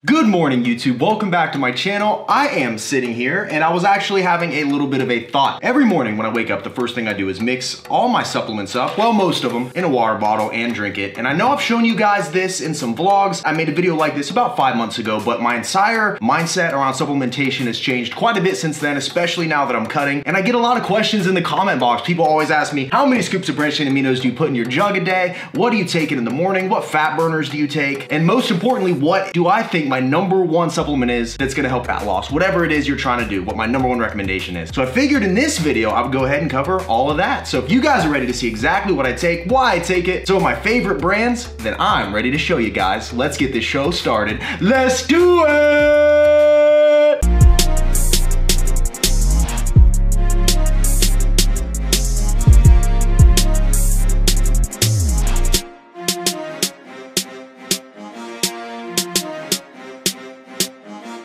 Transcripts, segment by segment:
Good morning, YouTube. Welcome back to my channel. I am sitting here and I was actually having a little bit of a thought. Every morning when I wake up, the first thing I do is mix all my supplements up, well, most of them, in a water bottle and drink it. And I know I've shown you guys this in some vlogs. I made a video like this about 5 months ago, but my entire mindset around supplementation has changed quite a bit since then, especially now that I'm cutting. And I get a lot of questions in the comment box. People always ask me, how many scoops of branched chain aminos do you put in your jug a day? What do you take in the morning? What fat burners do you take? And most importantly, what do I think my number one supplement is that's gonna help fat loss, whatever it is you're trying to do, what my number one recommendation is. So I figured in this video, I would go ahead and cover all of that. So if you guys are ready to see exactly what I take, why I take it, some of my favorite brands, then I'm ready to show you guys. Let's get this show started. Let's do it!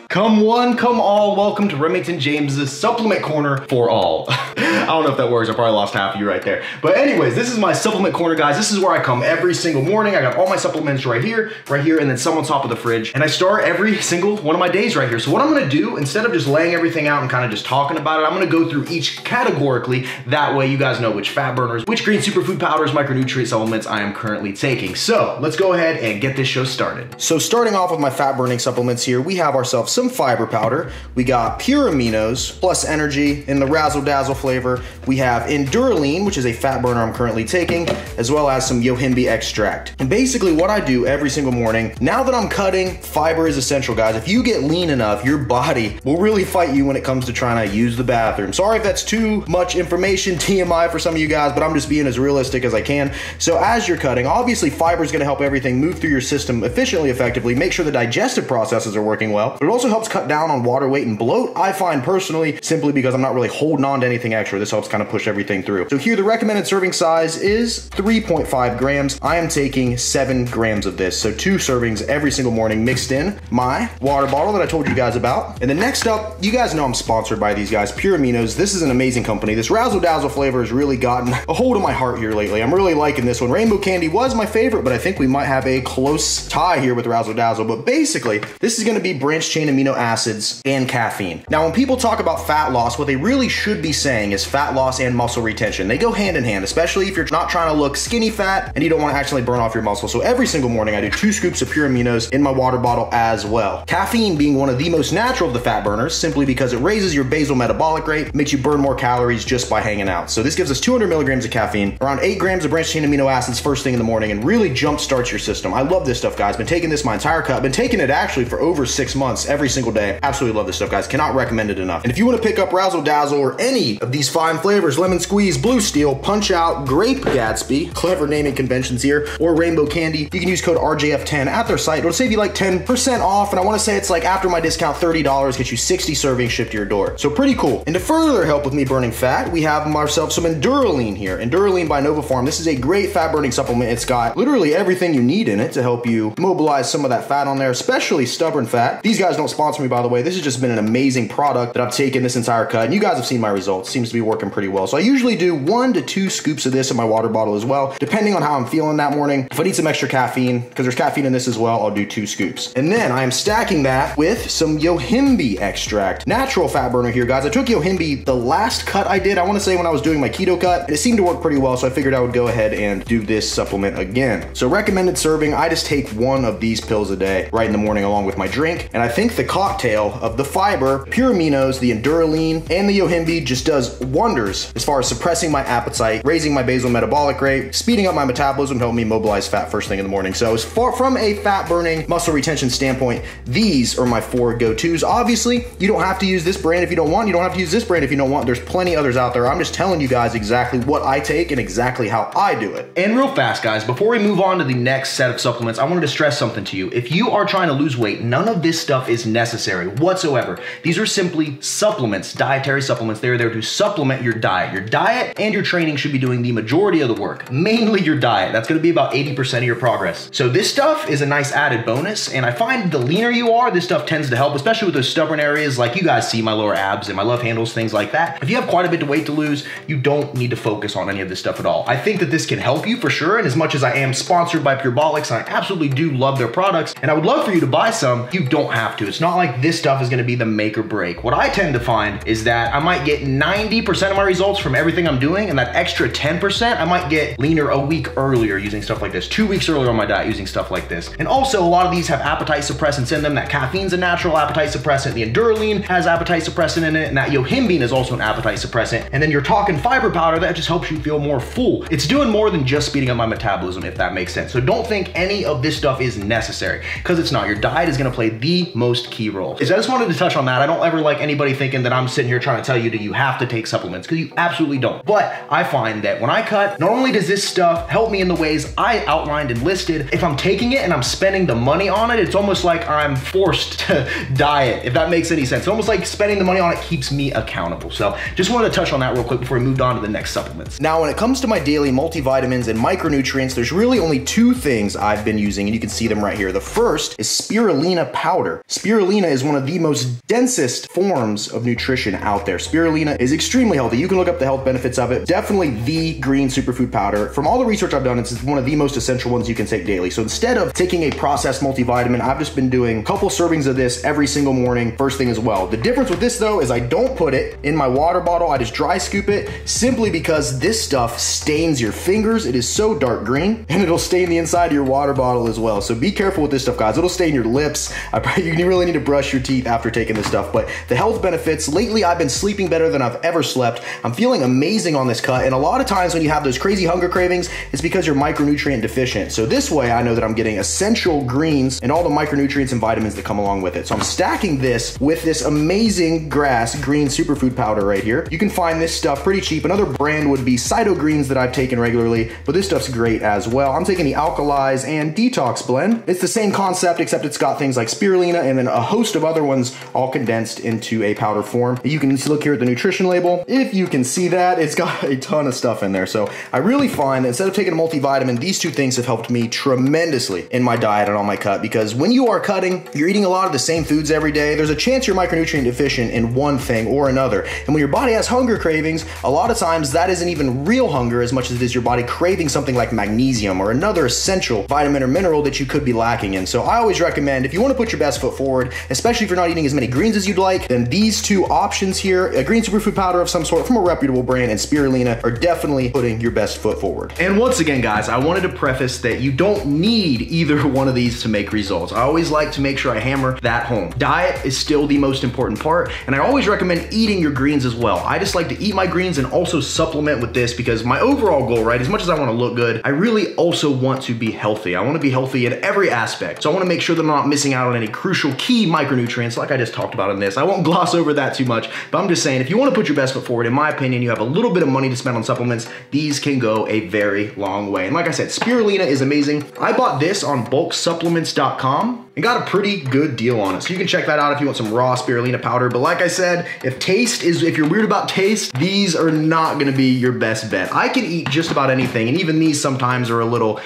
Come one, come all, welcome to Remington James's Supplement Corner for all. I don't know if that works, I probably lost half of you right there. But anyways, this is my supplement corner, guys. This is where I come every single morning. I got all my supplements right here, and then some on top of the fridge. And I start every single one of my days right here. So what I'm gonna do, instead of just laying everything out and kind of just talking about it, I'm gonna go through each categorically. That way you guys know which fat burners, which green superfood powders, micronutrient supplements I am currently taking. So let's go ahead and get this show started. So starting off with my fat burning supplements here, we have ourselves some fiber powder. We got pure aminos plus energy in the razzle dazzle flavor. We have Enduraline, which is a fat burner I'm currently taking, as well as some yohimbe extract. And basically what I do every single morning, now that I'm cutting, fiber is essential, guys. If you get lean enough, your body will really fight you when it comes to trying to use the bathroom. Sorry if that's too much information, TMI for some of you guys, but I'm just being as realistic as I can. So as you're cutting, obviously fiber is gonna help everything move through your system efficiently, effectively, make sure the digestive processes are working well, but it also helps cut down on water weight and bloat, I find personally, simply because I'm not really holding on to anything extra. This helps kind of push everything through. So here the recommended serving size is 3.5 grams. I am taking 7 grams of this. So 2 servings every single morning mixed in my water bottle that I told you guys about. And then next up, you guys know I'm sponsored by these guys, Pure Aminos. This is an amazing company. This Razzle Dazzle flavor has really gotten a hold of my heart here lately. I'm really liking this one. Rainbow Candy was my favorite, but I think we might have a close tie here with Razzle Dazzle. But basically, this is gonna be branched chain amino acids and caffeine. Now, when people talk about fat loss, what they really should be saying is fat loss and muscle retention. They go hand in hand, especially if you're not trying to look skinny fat and you don't want to actually burn off your muscle. So every single morning I do 2 scoops of pure aminos in my water bottle as well. Caffeine being one of the most natural of the fat burners, simply because it raises your basal metabolic rate, makes you burn more calories just by hanging out. So this gives us 200 milligrams of caffeine, around 8 grams of branched chain amino acids first thing in the morning, and really jump starts your system. I love this stuff, guys. Been taking this my entire cut. Been taking it actually for over 6 months every single day. Absolutely love this stuff, guys. Cannot recommend it enough. And if you want to pick up Razzle Dazzle or any of these fine flavors, lemon squeeze, blue steel, punch out, grape Gatsby, clever naming conventions here, or rainbow candy, you can use code RJF10 at their site. It'll save you like 10% off. And I want to say it's like after my discount, $30 gets you 60 servings shipped to your door. So pretty cool. And to further help with me burning fat, we have ourselves some Enduraline here. Enduraline by Nova Farm. This is a great fat burning supplement. It's got literally everything you need in it to help you mobilize some of that fat on there, especially stubborn fat. These guys don't sponsor me, by the way. This has just been an amazing product that I've taken this entire cut, and you guys have seen my results. Seems to be working pretty well. So I usually do 1 to 2 scoops of this in my water bottle as well, depending on how I'm feeling that morning. If I need some extra caffeine, because there's caffeine in this as well, I'll do 2 scoops. And then I am stacking that with some yohimbe extract. Natural fat burner here, guys. I took yohimbe the last cut I did, I want to say when I was doing my keto cut, and it seemed to work pretty well, so I figured I would go ahead and do this supplement again. So recommended serving, I just take 1 of these pills a day right in the morning along with my drink, and I think the cocktail of the fiber, pure aminos, the Enduraline, and the yohimbe just does wonders as far as suppressing my appetite, raising my basal metabolic rate, speeding up my metabolism, helping me mobilize fat first thing in the morning. So as far from a fat burning muscle retention standpoint, these are my 4 go-tos. Obviously, you don't have to use this brand if you don't want. You don't have to use this brand if you don't want. There's plenty others out there. I'm just telling you guys exactly what I take and exactly how I do it. And real fast, guys, before we move on to the next set of supplements, I wanted to stress something to you. If you are trying to lose weight, none of this stuff is necessary whatsoever. These are simply supplements, dietary supplements. They're there to supplement supplement your diet. Your diet and your training should be doing the majority of the work, mainly your diet. That's gonna be about 80% of your progress. So this stuff is a nice added bonus, and I find the leaner you are, this stuff tends to help, especially with those stubborn areas like you guys see my lower abs and my love handles, things like that. If you have quite a bit of weight to lose, you don't need to focus on any of this stuff at all. I think that this can help you for sure, and as much as I am sponsored by Purebolics, I absolutely do love their products, and I would love for you to buy some. You don't have to. It's not like this stuff is gonna be the make or break. What I tend to find is that I might get 90% of my results from everything I'm doing, and that extra 10%, I might get leaner a week earlier using stuff like this, 2 weeks earlier on my diet using stuff like this. And also, a lot of these have appetite suppressants in them. That caffeine's a natural appetite suppressant, the Enduraline has appetite suppressant in it, and that yohimbine is also an appetite suppressant. And then you're talking fiber powder, that just helps you feel more full. It's doing more than just speeding up my metabolism, if that makes sense. So don't think any of this stuff is necessary, because it's not. Your diet is gonna play the most key role. I just wanted to touch on that. I don't ever like anybody thinking that I'm sitting here trying to tell you that you have to take supplements, because you absolutely don't. But I find that when I cut, not only does this stuff help me in the ways I outlined and listed, if I'm taking it and I'm spending the money on it, it's almost like I'm forced to diet, if that makes any sense. It's almost like spending the money on it keeps me accountable. So just wanted to touch on that real quick before we moved on to the next supplements. Now, when it comes to my daily multivitamins and micronutrients, there's really only two things I've been using, and you can see them right here. The first is spirulina powder. Spirulina is one of the most densest forms of nutrition out there. Spirulina is extremely healthy. You can look up the health benefits of it. Definitely the green superfood powder. From all the research I've done, it's one of the most essential ones you can take daily. So instead of taking a processed multivitamin, I've just been doing a couple servings of this every single morning, first thing as well. The difference with this though is I don't put it in my water bottle. I just dry scoop it, simply because this stuff stains your fingers. It is so dark green, and it'll stain the inside of your water bottle as well. So be careful with this stuff, guys. It'll stain your lips. You really need to brush your teeth after taking this stuff. But the health benefits, lately I've been sleeping better than I've ever slept. I'm feeling amazing on this cut, and a lot of times when you have those crazy hunger cravings, it's because you're micronutrient deficient. So this way I know that I'm getting essential greens and all the micronutrients and vitamins that come along with it. So I'm stacking this with this amazing grass green superfood powder right here. You can find this stuff pretty cheap. Another brand would be Cyto Greens that I've taken regularly, but this stuff's great as well. I'm taking the Alkalize and Detox blend. It's the same concept, except it's got things like spirulina and then a host of other ones all condensed into a powder form. You can look here at the nutrition label. If you can see that, it's got a ton of stuff in there. So I really find that instead of taking a multivitamin, these two things have helped me tremendously in my diet and on my cut, because when you are cutting, you're eating a lot of the same foods every day. There's a chance you're micronutrient deficient in one thing or another. And when your body has hunger cravings, a lot of times that isn't even real hunger as much as it is your body craving something like magnesium or another essential vitamin or mineral that you could be lacking in. So I always recommend, if you want to put your best foot forward, especially if you're not eating as many greens as you'd like, then these two options here, a green superfood powder of some sort from a reputable brand and spirulina, are definitely putting your best foot forward. And once again, guys, I wanted to preface that you don't need either one of these to make results. I always like to make sure I hammer that home. Diet is still the most important part, and I always recommend eating your greens as well. I just like to eat my greens and also supplement with this, because my overall goal, right, as much as I want to look good, I really also want to be healthy. I want to be healthy in every aspect. So I want to make sure that I'm not missing out on any crucial key micronutrients like I just talked about in this. I won't gloss over that too much, but I'm just saying, if you want to put your best foot forward, in my opinion, you have a little bit of money to spend on supplements, these can go a very long way. And like I said, spirulina is amazing. I bought this on bulksupplements.com and got a pretty good deal on it. So you can check that out if you want some raw spirulina powder. But like I said, if you're weird about taste, these are not gonna be your best bet. I can eat just about anything, and even these sometimes are a little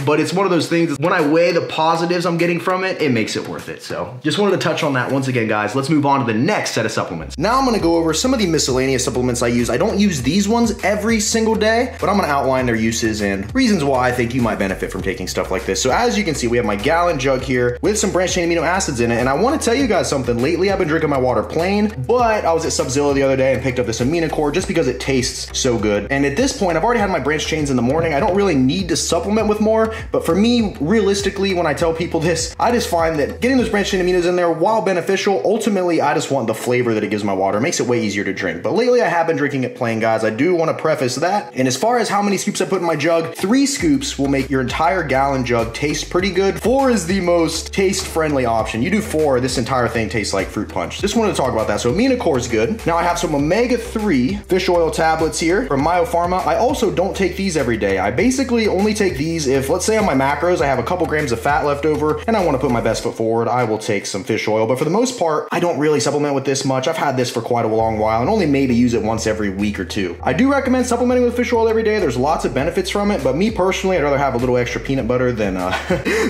but it's one of those things, when I weigh the positives I'm getting from it, it makes it worth it. So just wanted to touch on that once again, guys. Let's move on to the next set of supplements. Now I'm gonna go over some of the miscellaneous supplements I use. I don't use these ones every single day, but I'm gonna outline their uses and reasons why I think you might benefit from taking stuff like this. So as you can see, we have my gallon jug here with some branched chain amino acids in it. And I want to tell you guys something. Lately, I've been drinking my water plain, but I was at Sub-Zilla the other day and picked up this amino core just because it tastes so good. And at this point, I've already had my branched chains in the morning. I don't really need to supplement with more, but for me, realistically, when I tell people this, I just find that getting those branched chain aminos in there, while beneficial, ultimately, I just want the flavor that it gives my water. It makes it way easier to drink. But lately, I have been drinking it plain, guys. I do want to preface that. And as far as how many scoops I put in my jug, 3 scoops will make your entire gallon jug taste pretty good. 4 is the most most taste-friendly option. You do 4, this entire thing tastes like fruit punch. Just wanted to talk about that. So AminoCore is good. Now I have some omega-3 fish oil tablets here from Myopharma. I also don't take these every day. I basically only take these if, let's say on my macros, I have a couple grams of fat left over and I want to put my best foot forward, I will take some fish oil. But for the most part, I don't really supplement with this much. I've had this for quite a long while and only maybe use it once every week or 2. I do recommend supplementing with fish oil every day. There's lots of benefits from it, but me personally, I'd rather have a little extra peanut butter than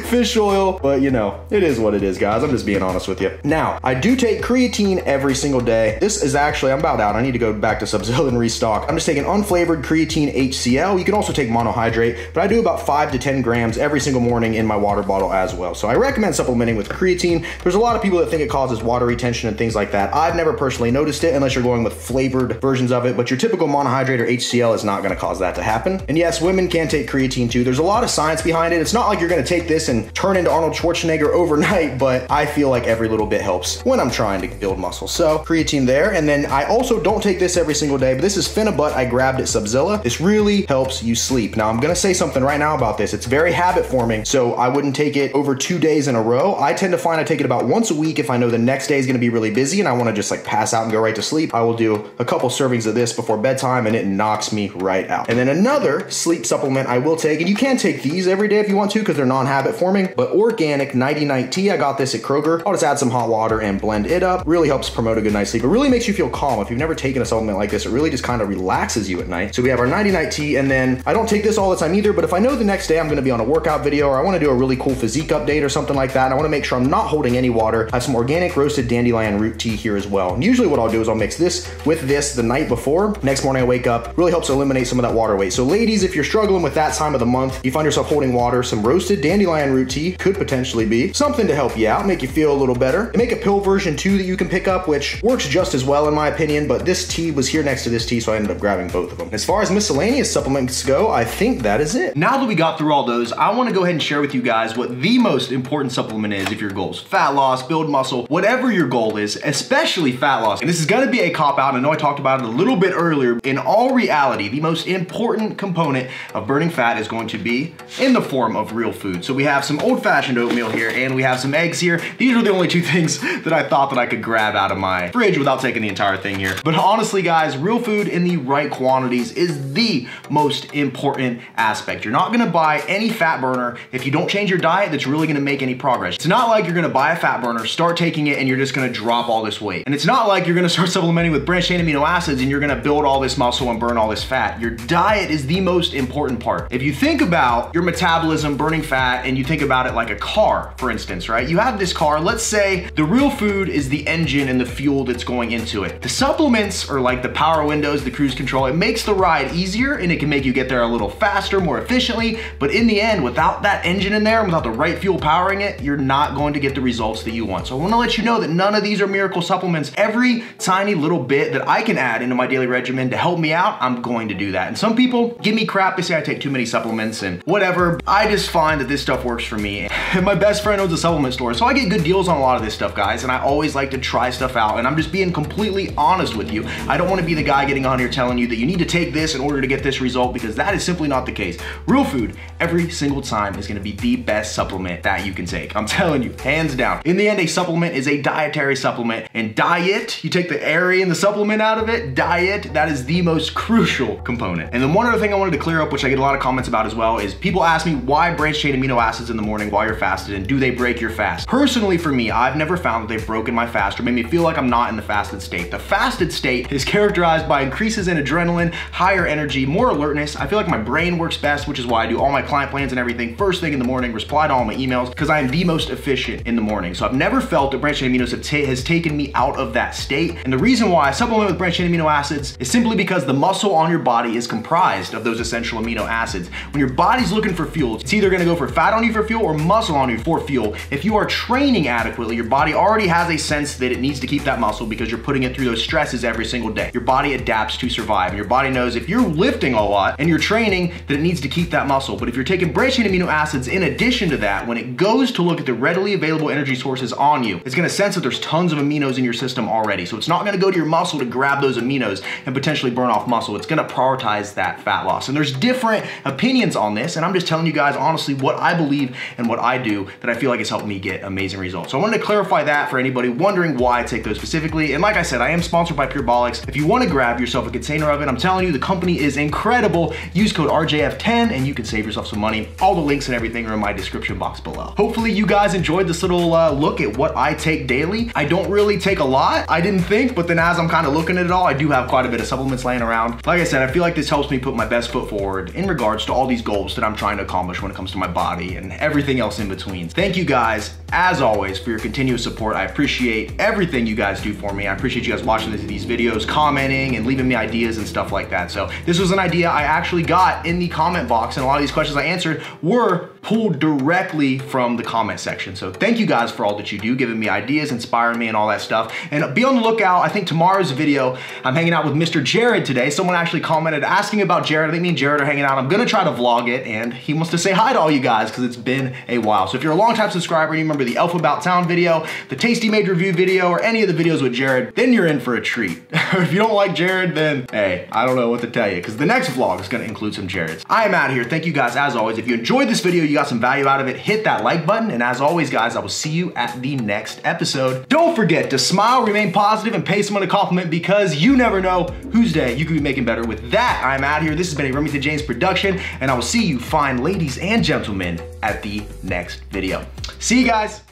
fish oil. But you know, it is what it is, guys. I'm just being honest with you. Now, I do take creatine every single day. This is actually, I'm about out. I need to go back to Subzilla and restock. I'm just taking unflavored creatine HCl. You can also take monohydrate, but I do about 5 to 10 grams every single morning in my water bottle as well. So I recommend supplementing with creatine. There's a lot of people that think it causes water retention and things like that. I've never personally noticed it unless you're going with flavored versions of it, but your typical monohydrate or HCl is not going to cause that to happen. And yes, women can take creatine too. There's a lot of science behind it. It's not like you're going to take this and turn into Arnold Schwarzenegger overnight, but I feel like every little bit helps when I'm trying to build muscle. So creatine there. And then I also don't take this every single day, but this is Phenibut I grabbed at Subzilla. This really helps you sleep. Now I'm going to say something right now about this. It's very habit forming, so I wouldn't take it over 2 days in a row. I tend to find I take it about once a week if I know the next day is going to be really busy and I want to just like pass out and go right to sleep. I will do a couple servings of this before bedtime and it knocks me right out. And then another sleep supplement I will take, and you can take these every day if you want to because they're non-habit forming, but organic nighty-night tea. I got this at Kroger. I'll just add some hot water and blend it up. Really helps promote a good night's sleep. It really makes you feel calm. If you've never taken a supplement like this, it really just kind of relaxes you at night. So we have our nighty-night tea, and then I don't take this all the time either, but if I know the next day I'm going to be on a workout video or I want to do a really cool physique update or something like that, and I want to make sure I'm not holding any water, I have some organic roasted dandelion root tea here as well. And usually what I'll do is I'll mix this with this the night before. Next morning I wake up, really helps eliminate some of that water weight. So ladies, if you're struggling with that time of the month, you find yourself holding water, some roasted dandelion root tea could potentially be something to help you out, make you feel a little better. They make a pill version too that you can pick up, which works just as well in my opinion, but this tea was here next to this tea, so I ended up grabbing both of them. As far as miscellaneous supplements go, I think that is it. Now that we got through all those, I want to go ahead and share with you guys what the most important supplement is if your goal is fat loss, build muscle, whatever your goal is, especially fat loss. And this is going to be a cop-out. I know I talked about it a little bit earlier. In all reality, the most important component of burning fat is going to be in the form of real food. So we have some old-fashioned oatmeal here and we have some eggs here. These are the only 2 things that I thought that I could grab out of my fridge without taking the entire thing here. But honestly, guys, real food in the right quantities is the most important aspect. You're not gonna buy any fat burner if you don't change your diet that's really gonna make any progress. It's not like you're gonna buy a fat burner, start taking it, and you're just gonna drop all this weight. And it's not like you're gonna start supplementing with branched chain amino acids and you're gonna build all this muscle and burn all this fat. Your diet is the most important part. If you think about your metabolism burning fat and you think about it like a car, for instance, right? You have this car, let's say the real food is the engine and the fuel that's going into it. The supplements are like the power windows, the cruise control. It makes the ride easier and it can make you get there a little faster, more efficiently, but in the end, without that engine in there and without the right fuel powering it, you're not going to get the results that you want. So I wanna let you know that none of these are miracle supplements. Every tiny little bit that I can add into my daily regimen to help me out, I'm going to do that. And some people give me crap, they say I take too many supplements and whatever. I just find that this stuff works for me. And my best friend owns a supplement store, so I get good deals on a lot of this stuff, guys, and I always like to try stuff out, and I'm just being completely honest with you. I don't want to be the guy getting on here telling you that you need to take this in order to get this result, because that is simply not the case. Real food, every single time, is going to be the best supplement that you can take. I'm telling you, hands down. In the end, a supplement is a dietary supplement, and diet, you take the airy and the supplement out of it, diet, that is the most crucial component. And then one other thing I wanted to clear up, which I get a lot of comments about as well, is people ask me why branched chain amino acids in the morning while you're fasted, and do they break your fast? Personally, for me, I've never found that they've broken my fast or made me feel like I'm not in the fasted state. The fasted state is characterized by increases in adrenaline, higher energy, more alertness. I feel like my brain works best, which is why I do all my client plans and everything first thing in the morning, reply to all my emails, because I am the most efficient in the morning. So I've never felt that branched chain aminos has taken me out of that state. And the reason why I supplement with branched chain amino acids is simply because the muscle on your body is comprised of those essential amino acids. When your body's looking for fuel, it's either gonna go for fat on you for fuel or muscle on you for fuel. If you are training adequately, your body already has a sense that it needs to keep that muscle because you're putting it through those stresses every single day. Your body adapts to survive, and your body knows if you're lifting a lot and you're training that it needs to keep that muscle. But if you're taking branched chain amino acids in addition to that, when it goes to look at the readily available energy sources on you, it's gonna sense that there's tons of aminos in your system already. So it's not gonna go to your muscle to grab those aminos and potentially burn off muscle. It's gonna prioritize that fat loss. And there's different opinions on this, and I'm just telling you guys honestly what I believe and what I do that I feel like has helped me get amazing results. So I wanted to clarify that for anybody wondering why I take those specifically. And like I said, I am sponsored by Purebolics. If you want to grab yourself a container of it, I'm telling you, the company is incredible. Use code RJF10 and you can save yourself some money. All the links and everything are in my description box below. Hopefully you guys enjoyed this little look at what I take daily. I don't really take a lot, I didn't think, but then as I'm kind of looking at it all, I do have quite a bit of supplements laying around. Like I said, I feel like this helps me put my best foot forward in regards to all these goals that I'm trying to accomplish when it comes to my body and everything else in between. Thank you guys, as always, for your continuous support. I appreciate everything you guys do for me. I appreciate you guys watching these videos, commenting, and leaving me ideas and stuff like that. So this was an idea I actually got in the comment box, and a lot of these questions I answered were pulled directly from the comment section. So thank you guys for all that you do, giving me ideas, inspiring me, and all that stuff. And be on the lookout. I think tomorrow's video, I'm hanging out with Mr. Jared today. Someone actually commented asking about Jared. I think me and Jared are hanging out. I'm gonna try to vlog it, and he wants to say hi to all you guys because it's been a while. So if you're a long-time subscriber and you remember the Elf About Town video, the Tasty Made review video, or any of the videos with Jared, then you're in for a treat. If you don't like Jared, then hey, I don't know what to tell you, because the next vlog is gonna include some Jareds. I am out of here. Thank you guys as always. If you enjoyed this video, you got some value out of it, hit that like button. And as always, guys, I will see you at the next episode. Don't forget to smile, remain positive, and pay someone a compliment, because you never know whose day you could be making better. With that, I'm out of here. This has been a Remington James production, and I will see you fine ladies and gentlemen at the next video. See you guys.